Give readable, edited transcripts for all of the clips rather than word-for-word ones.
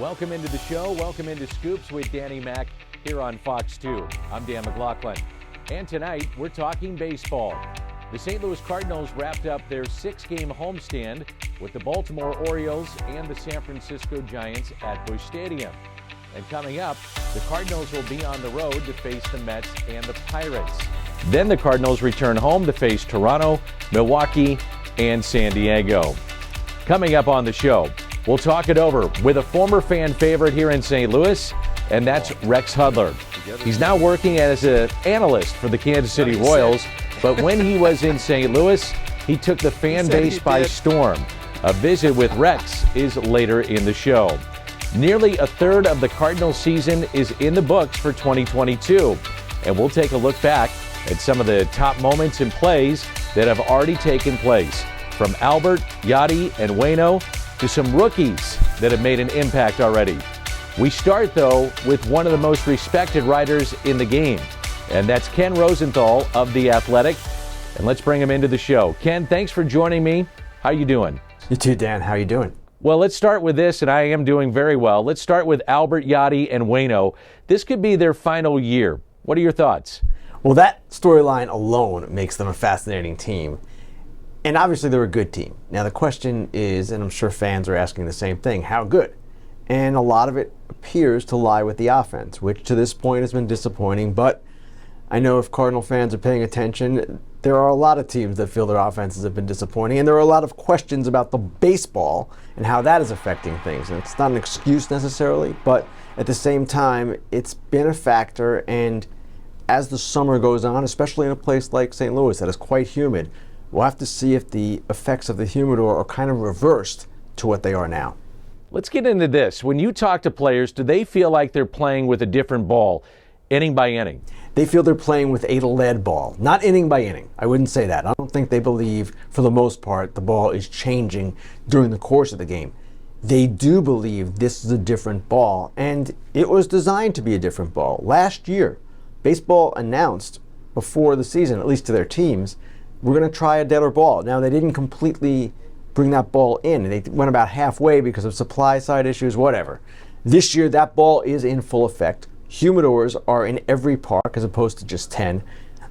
Welcome into the show. Welcome into Scoops with Danny Mac here on Fox 2. I'm Dan McLaughlin. And tonight, we're talking baseball. The St. Louis Cardinals wrapped up their 6-game homestand with the Baltimore Orioles and the San Francisco Giants at Busch Stadium. And coming up, the Cardinals will be on the road to face the Mets and the Pirates. Then the Cardinals return home to face Toronto, Milwaukee, and San Diego. Coming up on the show, we'll talk it over with a former fan favorite here in St. Louis, and that's Rex Hudler. He's now working as an analyst for the Kansas City Royals, but when he was in St. Louis, he took the fan base by storm. A visit with Rex is later in the show. Nearly a third of the Cardinals season is in the books for 2022, and we'll take a look back at some of the top moments and plays that have already taken place, from Albert, Yadi, and Waino to some rookies that have made an impact already. We start, though, with one of the most respected writers in the game, and that's Ken Rosenthal of The Athletic. And let's bring him into the show. Ken, thanks for joining me. How you doing? You too, Dan. How you doing? Well, let's start with this, and I am doing very well. Let's start with Albert, Yadi, and Waino. This could be their final year. What are your thoughts? Well, that storyline alone makes them a fascinating team. And obviously they're a good team. Now the question is, and I'm sure fans are asking the same thing, how good? And a lot of it appears to lie with the offense, which to this point has been disappointing. But I know if Cardinal fans are paying attention, there are a lot of teams that feel their offenses have been disappointing. And there are a lot of questions about the baseball and how that is affecting things. And it's not an excuse necessarily, but at the same time, it's been a factor. And as the summer goes on, especially in a place like St. Louis that is quite humid, we'll have to see if the effects of the humidor are kind of reversed to what they are now. Let's get into this. When you talk to players, do they feel like they're playing with a different ball, inning by inning? They feel they're playing with a lead ball, not inning by inning. I wouldn't say that. I don't think they believe, for the most part, the ball is changing during the course of the game. They do believe this is a different ball, and it was designed to be a different ball. Last year, baseball announced before the season, at least to their teams, we're going to try a deader ball. Now, they didn't completely bring that ball in. They went about halfway because of supply side issues, whatever. This year, that ball is in full effect. Humidors are in every park as opposed to just 10.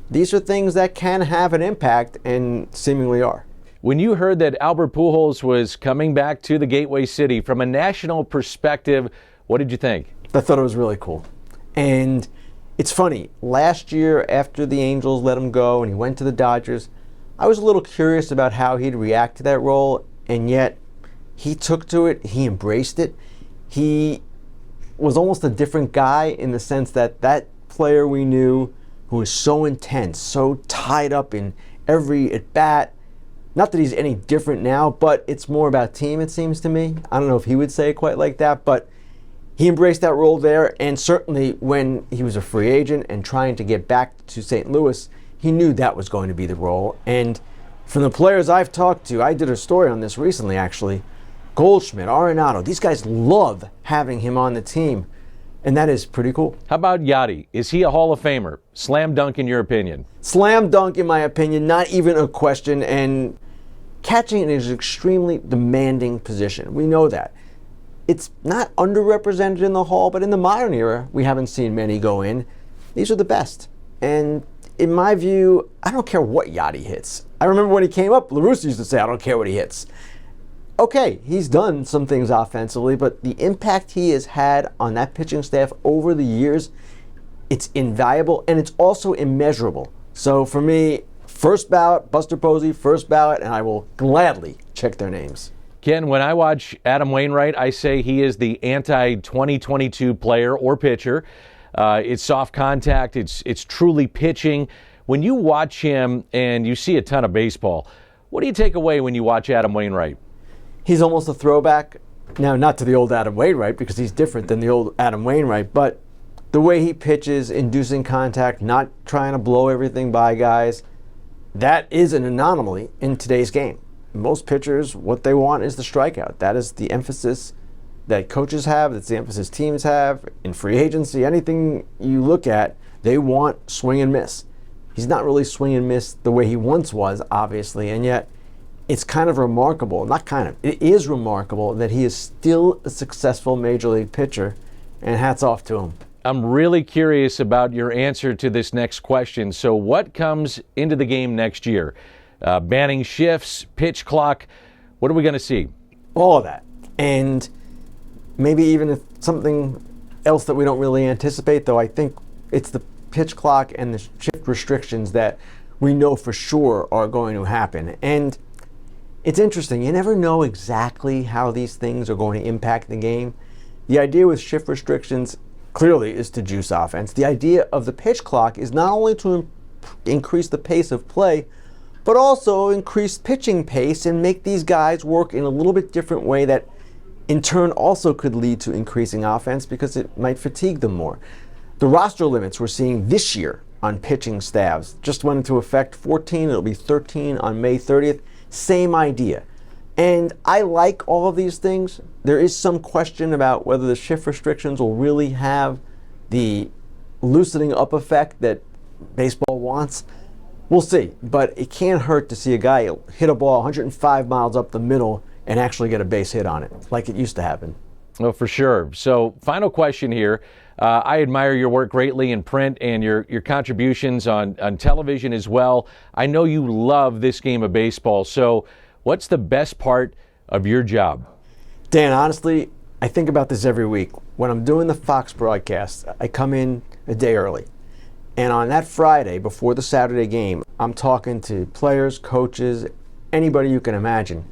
These are things that can have an impact and seemingly are. When you heard that Albert Pujols was coming back to the Gateway City, from a national perspective, what did you think? I thought it was really cool. And it's funny, last year after the Angels let him go and he went to the Dodgers, I was a little curious about how he'd react to that role, and yet he took to it, he embraced it. He was almost a different guy in the sense that that player we knew who was so intense, so tied up in every at-bat. Not that he's any different now, but it's more about team, it seems to me. I don't know if he would say it quite like that, but he embraced that role there, and certainly when he was a free agent and trying to get back to St. Louis, he knew that was going to be the role. And from the players I've talked to, I did a story on this recently actually, Goldschmidt, Arenado, these guys love having him on the team, and that is pretty cool. How about Yadi? Is he a Hall of Famer? Slam dunk in your opinion? Slam dunk in my opinion, not even a question, and catching is an extremely demanding position. We know that. It's not underrepresented in the Hall, but in the modern era, we haven't seen many go in. These are the best. And in my view, I don't care what Yadi hits. I remember when he came up, La Russa used to say, I don't care what he hits. Okay, he's done some things offensively, but the impact he has had on that pitching staff over the years, it's invaluable, and it's also immeasurable. So for me, first ballot, Buster Posey, first ballot, and I will gladly check their names. Ken, when I watch Adam Wainwright, I say he is the anti-2022 player or pitcher. It's soft contact. It's truly pitching. When you watch him and you see a ton of baseball, what do you take away when you watch Adam Wainwright? He's almost a throwback. Now, not to the old Adam Wainwright, because he's different than the old Adam Wainwright, but the way he pitches, inducing contact, not trying to blow everything by guys, that is an anomaly in today's game. Most pitchers, what they want is the strikeout. That is the emphasis that coaches have, that's the emphasis teams have. In free agency, anything you look at, they want swing and miss. He's not really swing and miss the way he once was, obviously, and yet it's kind of remarkable, not kind of, it is remarkable that he is still a successful major league pitcher, and hats off to him. I'm really curious about your answer to this next question. So what comes into the game next year? Banning shifts, pitch clock, what are we going to see? All of that. And maybe even something else that we don't really anticipate, though I think it's the pitch clock and the shift restrictions that we know for sure are going to happen. And it's interesting. You never know exactly how these things are going to impact the game. The idea with shift restrictions clearly is to juice offense. The idea of the pitch clock is not only to increase the pace of play, but also increase pitching pace and make these guys work in a little bit different way that in turn also could lead to increasing offense because it might fatigue them more. The roster limits we're seeing this year on pitching staffs just went into effect 14, it'll be 13 on May 30th. Same idea. And I like all of these things. There is some question about whether the shift restrictions will really have the loosening up effect that baseball wants. We'll see. But it can't hurt to see a guy hit a ball 105 miles up the middle and actually get a base hit on it, like it used to happen. Oh, for sure. So, final question here. I admire your work greatly in print and your contributions on television as well. I know you love this game of baseball. So, what's the best part of your job? Dan, honestly, I think about this every week. When I'm doing the Fox broadcast, I come in a day early. And on that Friday, before the Saturday game, I'm talking to players, coaches, anybody you can imagine.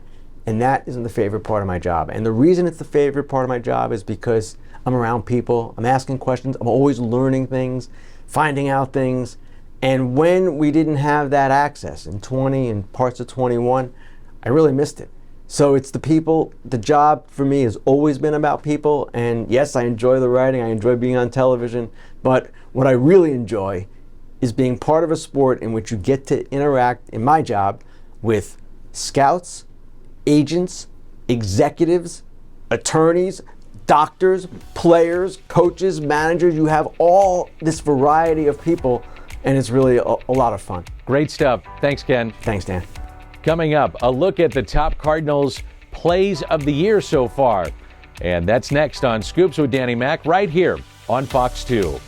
And that isn't the favorite part of my job. And the reason it's the favorite part of my job is because I'm around people, I'm asking questions, I'm always learning things, finding out things. And when we didn't have that access in 20 and parts of 21, I really missed it. So it's the people. The job for me has always been about people. And yes, I enjoy the writing, I enjoy being on television, but what I really enjoy is being part of a sport in which you get to interact, in my job, with scouts, agents, executives, attorneys, doctors, players, coaches, managers. You have all this variety of people, and it's really a lot of fun. Great stuff. Thanks, Ken. Thanks, Dan. Coming up, a look at the top Cardinals plays of the year so far. And that's next on Scoops with Danny Mac right here on Fox 2.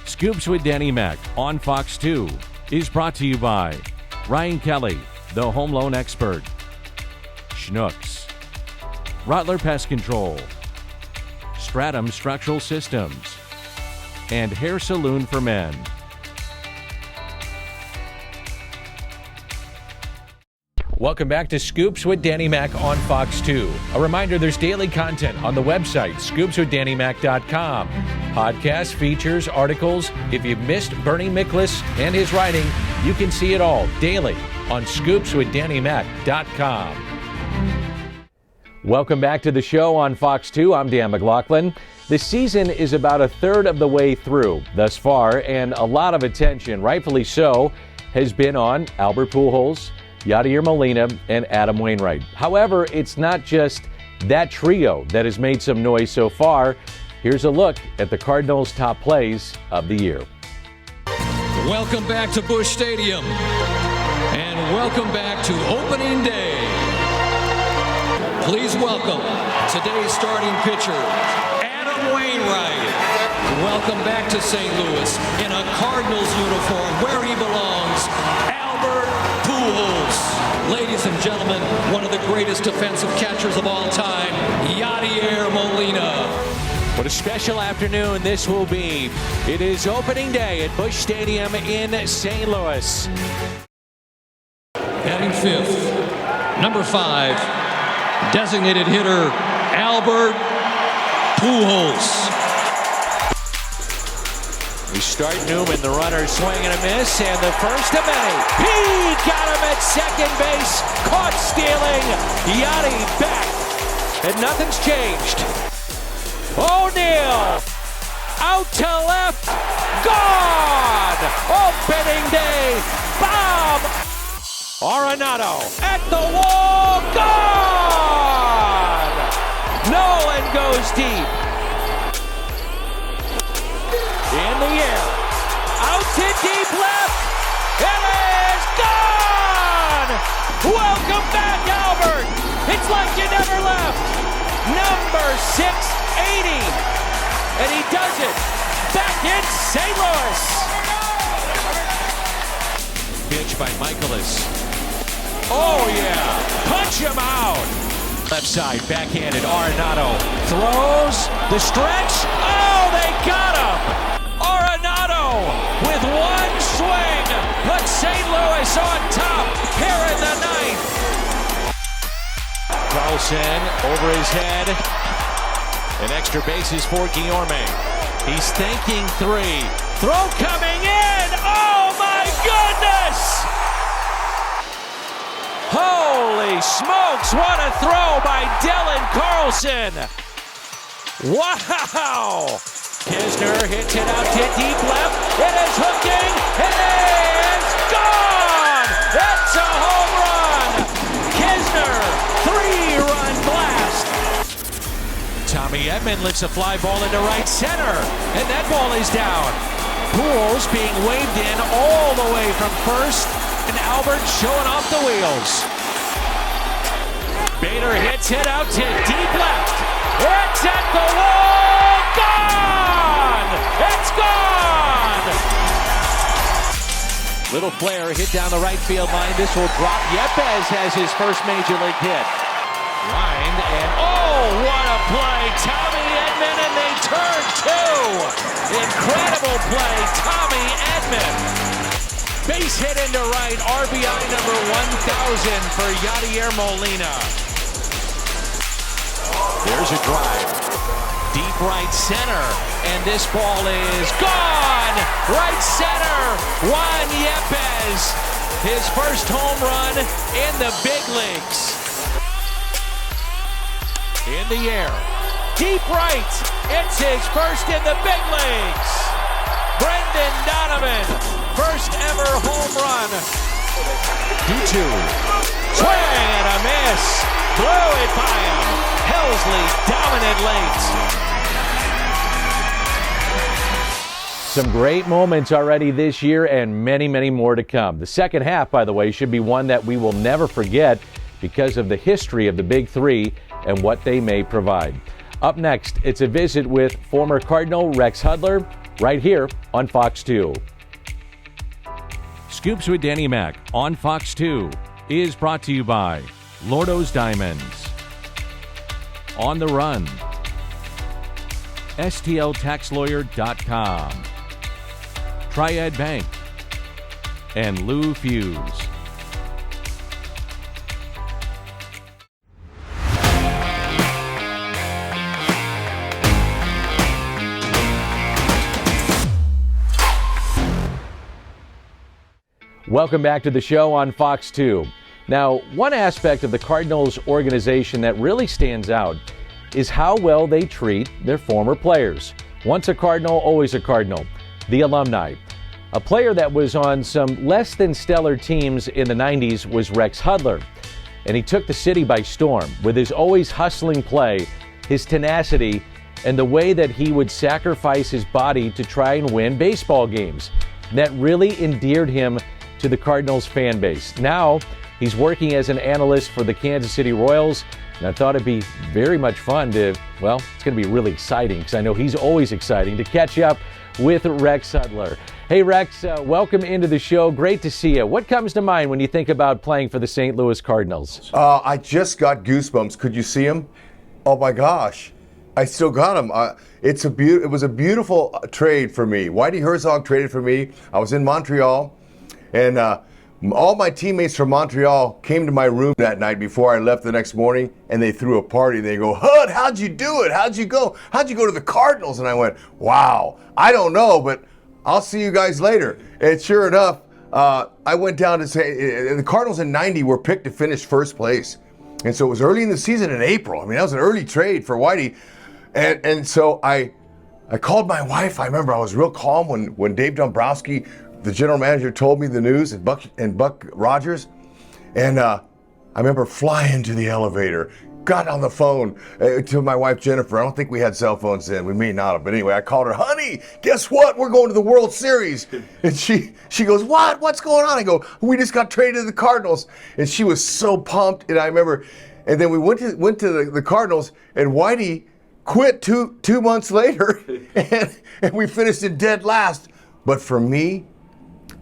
Scoops with Danny Mac on Fox 2 is brought to you by Ryan Kelly, the home loan expert, Schnucks, Hudler Pest Control, Stratum Structural Systems, and Hair Saloon for Men. Welcome back to Scoops with Danny Mac on Fox 2. A reminder, there's daily content on the website, scoopswithdannymac.com. Podcasts, features, articles. If you've missed Bernie Miklasz and his writing, you can see it all daily on scoopswithdannymac.com. Welcome back to the show on Fox 2. I'm Dan McLaughlin. The season is about a third of the way through thus far, and a lot of attention, rightfully so, has been on Albert Pujols, Yadier Molina, and Adam Wainwright. However, it's not just that trio that has made some noise so far. Here's a look at the Cardinals' top plays of the year. Welcome back to Busch Stadium, and welcome back to opening day. Please welcome today's starting pitcher, Adam Wainwright. Welcome back to St. Louis in a Cardinals uniform where he belongs, Albert Pujols. Ladies and gentlemen, one of the greatest defensive catchers of all time, Yadier Molina. What a special afternoon this will be. It is opening day at Busch Stadium in St. Louis. Batting fifth, number 5, designated hitter, Albert Pujols. We start Newman, the runner swing and a miss, and the first of many. He got him at second base, caught stealing. Yachty back, and nothing's changed. O'Neal, out to left, gone! Opening day, Bob Arenado at the wall, gone! Nolan goes deep. In the air, out to deep left, it is gone! Welcome back, Albert. It's like you never left. Number 680. And he does it back in St. Louis. Pitch by Michaelis. Oh, yeah. Punch him out. Left side, backhanded. Arenado throws the stretch. Oh, they got him. Arenado with one swing puts St. Louis on top here in the ninth. Carlson over his head. An extra bases for Guillorme. He's thinking three. Throw coming in. Oh, my goodness. Holy smokes, what a throw by Dylan Carlson. Wow. Kisner hits it out to deep left. It is hooking. It is gone. It's a home run. Kisner, 3-run blast. Tommy Edman lifts a fly ball into right center. And that ball is down. Pujols being waved in all the way from first. And Albert showing off the wheels. Bader hits it out to deep left. It's at the wall. Gone! It's gone! Little flare hit down the right field line. This will drop. Yepez has his first major league hit. Lined and oh, what a play. Tommy Edman and they turn two. Incredible play. Tommy Edman. Base hit into right, RBI number 1,000 for Yadier Molina. There's a drive. Deep right center, and this ball is gone! Right center, Juan Yepez. His first home run in the big leagues. In the air, deep right. It's his first in the big leagues. Brendan Donovan, first ever home run. 2-2. Swing and a miss. Blew it by him. Helsley dominant late. Some great moments already this year and many, many more to come. The second half, by the way, should be one that we will never forget because of the history of the Big Three and what they may provide. Up next, it's a visit with former Cardinal Rex Hudler right here on Fox 2. Scoops with Danny Mac on Fox 2 is brought to you by Lordo's Diamonds, On the Run, STLTaxLawyer.com, Triad Bank, and Lou Fuse. Welcome back to the show on Fox 2. Now, one aspect of the Cardinals organization that really stands out is how well they treat their former players. Once a Cardinal, always a Cardinal. The alumni. A player that was on some less than stellar teams in the 90s was Rex Hudler. And he took the city by storm with his always hustling play, his tenacity, and the way that he would sacrifice his body to try and win baseball games. That really endeared him to the Cardinals fan base. Now, he's working as an analyst for the Kansas City Royals, and I thought it'd be very much fun to, well, it's going to be really exciting because I know he's always exciting to catch up with Rex Hudler. Hey, Rex, welcome into the show. Great to see you. What comes to mind when you think about playing for the St. Louis Cardinals? I just got goosebumps. Could you see him? Oh, my gosh. I still got him. It was a beautiful trade for me. Whitey Herzog traded for me. I was in Montreal. And all my teammates from Montreal came to my room that night before I left the next morning, and they threw a party. They go, Hud, how'd you do it? How'd you go? How'd you go to the Cardinals? And I went, wow, I don't know, but I'll see you guys later. And sure enough, I went down to say, the Cardinals in 90 were picked to finish first place. And so it was early in the season in April. I mean, that was an early trade for Whitey. And so I called my wife. I remember I was real calm when Dave Dombrowski, the general manager, told me the news, and Buck Rogers. And I remember flying to the elevator, got on the phone to my wife Jennifer. I don't think we had cell phones then. We may not have, but anyway, I called her, honey, guess what? We're going to the World Series. And she goes, what? What's going on? I go, we just got traded to the Cardinals. And she was so pumped. And I remember, and then we went to the Cardinals, and Whitey quit two months later, and we finished in dead last. But for me,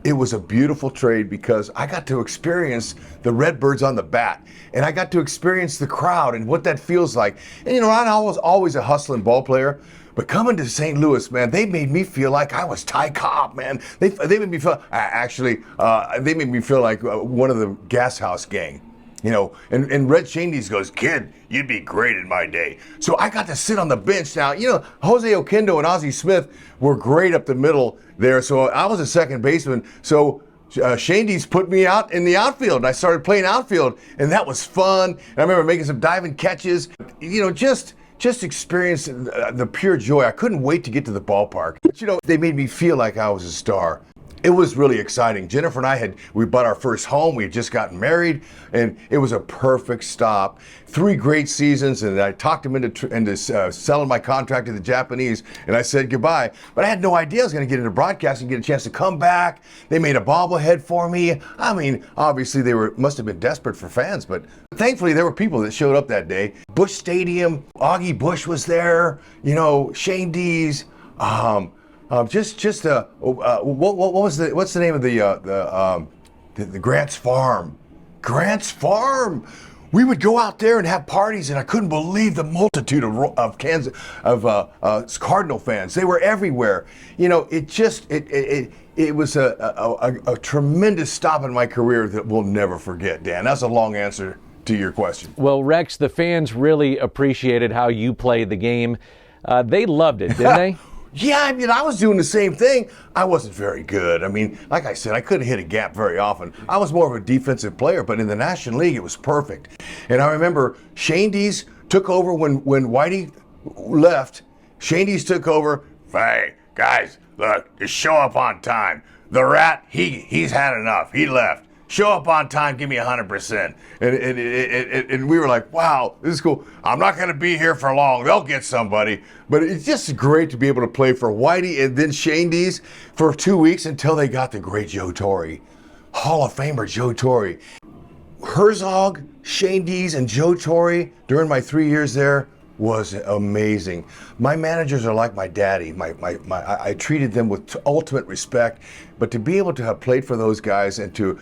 it was a beautiful trade because I got to experience the Redbirds on the bat, and I got to experience the crowd and what that feels like. And you know, I was always a hustling ball player, but coming to St. Louis, man, they made me feel like I was Ty Cobb, man. They made me feel, they made me feel like one of the Gas House gang. You know, and Red Shandies goes, kid, you'd be great in my day. So I got to sit on the bench. Now, you know, Jose Oquendo and Ozzie Smith were great up the middle there. So I was a second baseman. So Shandies put me out in the outfield, and I started playing outfield, and that was fun. And I remember making some diving catches. You know, just experiencing the pure joy. I couldn't wait to get to the ballpark. But, you know, they made me feel like I was a star. It was really exciting. Jennifer and I we bought our first home. We had just gotten married, and it was a perfect stop. 3 great seasons, and I talked them into selling my contract to the Japanese, and I said goodbye. But I had no idea I was going to get into broadcasting, get a chance to come back. They made a bobblehead for me. I mean, obviously they must have been desperate for fans, but thankfully there were people that showed up that day. Busch Stadium, Augie Busch was there. You know, Shane Dees. What's the name of the Grant's Farm? Grant's Farm. We would go out there and have parties, and I couldn't believe the multitude of Cardinal fans. They were everywhere. You know, it was a tremendous stop in my career that we'll never forget, Dan. That's a long answer to your question. Well, Rex, the fans really appreciated how you played the game. They loved it, didn't they? Yeah, I mean, I was doing the same thing. I wasn't very good. I mean, like I said, I couldn't hit a gap very often. I was more of a defensive player, but in the National League, it was perfect. And I remember Shane Dees took over when Whitey left. Shane Dees took over. Hey, guys, look, just show up on time. The Rat, he's had enough. He left. Show up on time, give me 100%. And we were like, wow, this is cool. I'm not going to be here for long. They'll get somebody. But it's just great to be able to play for Whitey and then Shane Dees for 2 weeks until they got the great Joe Torre. Hall of Famer Joe Torre. Herzog, Shane Dees, and Joe Torre during my 3 years there was amazing. My managers are like my daddy. I treated them with ultimate respect. But to be able to have played for those guys and to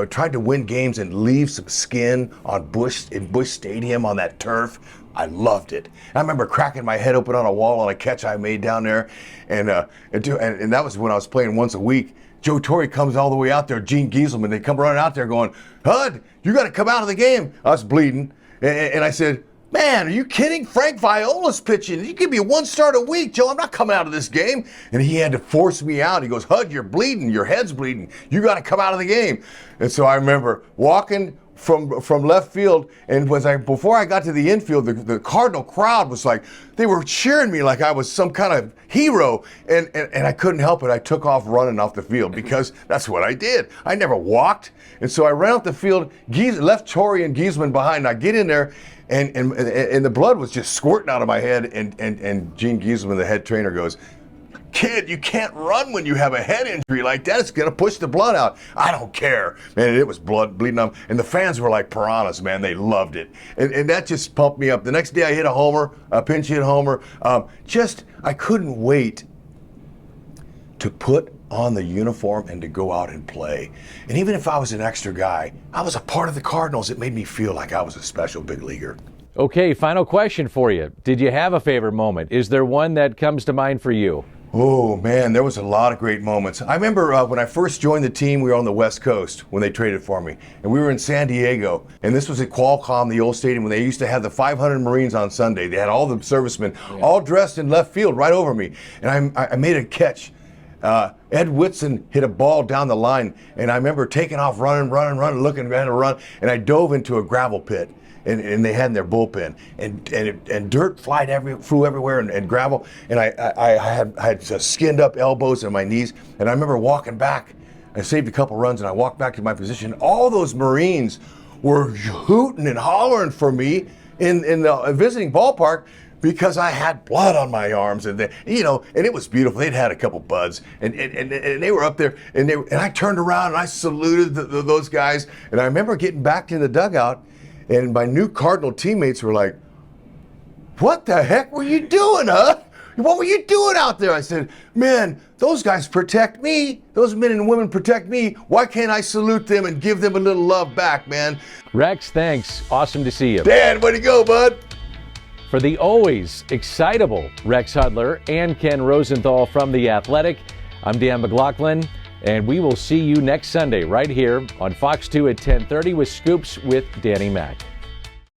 try to win games and leave some skin on Busch Stadium on that turf, I loved it. I remember cracking my head open on a wall on a catch I made down there, and that was when I was playing once a week. Joe Torre comes all the way out there, Gene Gieselman. They come running out there going, Hud, you got to come out of the game. I was bleeding, and I said, man, are you kidding? Frank Viola's pitching. You give me 1 start a week, Joe. I'm not coming out of this game. And he had to force me out. He goes, Hud, you're bleeding. Your head's bleeding. You got to come out of the game. And so I remember walking from left field, and before I got to the infield, the Cardinal crowd was like, they were cheering me like I was some kind of hero, and I couldn't help it. I took off running off the field because that's what I did. I never walked, and so I ran off the field, left Torre and Gieselman behind. I get in there, and the blood was just squirting out of my head, and Gene Gieselman, the head trainer, goes, kid, you can't run when you have a head injury like that. It's going to push the blood out. I don't care. Man, it was blood bleeding up. And the fans were like piranhas, man. They loved it. And that just pumped me up. The next day I hit a homer, a pinch hit homer. I couldn't wait to put on the uniform and to go out and play. And even if I was an extra guy, I was a part of the Cardinals. It made me feel like I was a special big leaguer. Okay, final question for you. Did you have a favorite moment? Is there one that comes to mind for you? Oh, man, there was a lot of great moments. I remember when I first joined the team, we were on the West Coast when they traded for me. And we were in San Diego. And this was at Qualcomm, the old stadium, when they used to have the 500 Marines on Sunday. They had all the servicemen all dressed in left field right over me. And I made a catch. Ed Whitson hit a ball down the line. And I remember taking off, running, looking at a run. And I dove into a gravel pit. And they had in their bullpen, and dirt flew everywhere, and gravel, and I had skinned up elbows and my knees, and I remember walking back. I saved a couple runs, and I walked back to my position. All those Marines were hooting and hollering for me, in the visiting ballpark because I had blood on my arms, and and it was beautiful. They'd had a couple buds, and they were up there, and I turned around and I saluted those guys, and I remember getting back in the dugout, and my new Cardinal teammates were like, "What the heck were you doing, huh? What were you doing out there?" I said, "Man, those guys protect me. Those men and women protect me. Why can't I salute them and give them a little love back, man?" Rex, thanks. Awesome to see you. Dan, way to go, bud. For the always excitable Rex Hudler and Ken Rosenthal from The Athletic, I'm Dan McLaughlin, and we will see you next Sunday right here on Fox 2 at 10:30 with Scoops with Danny Mac.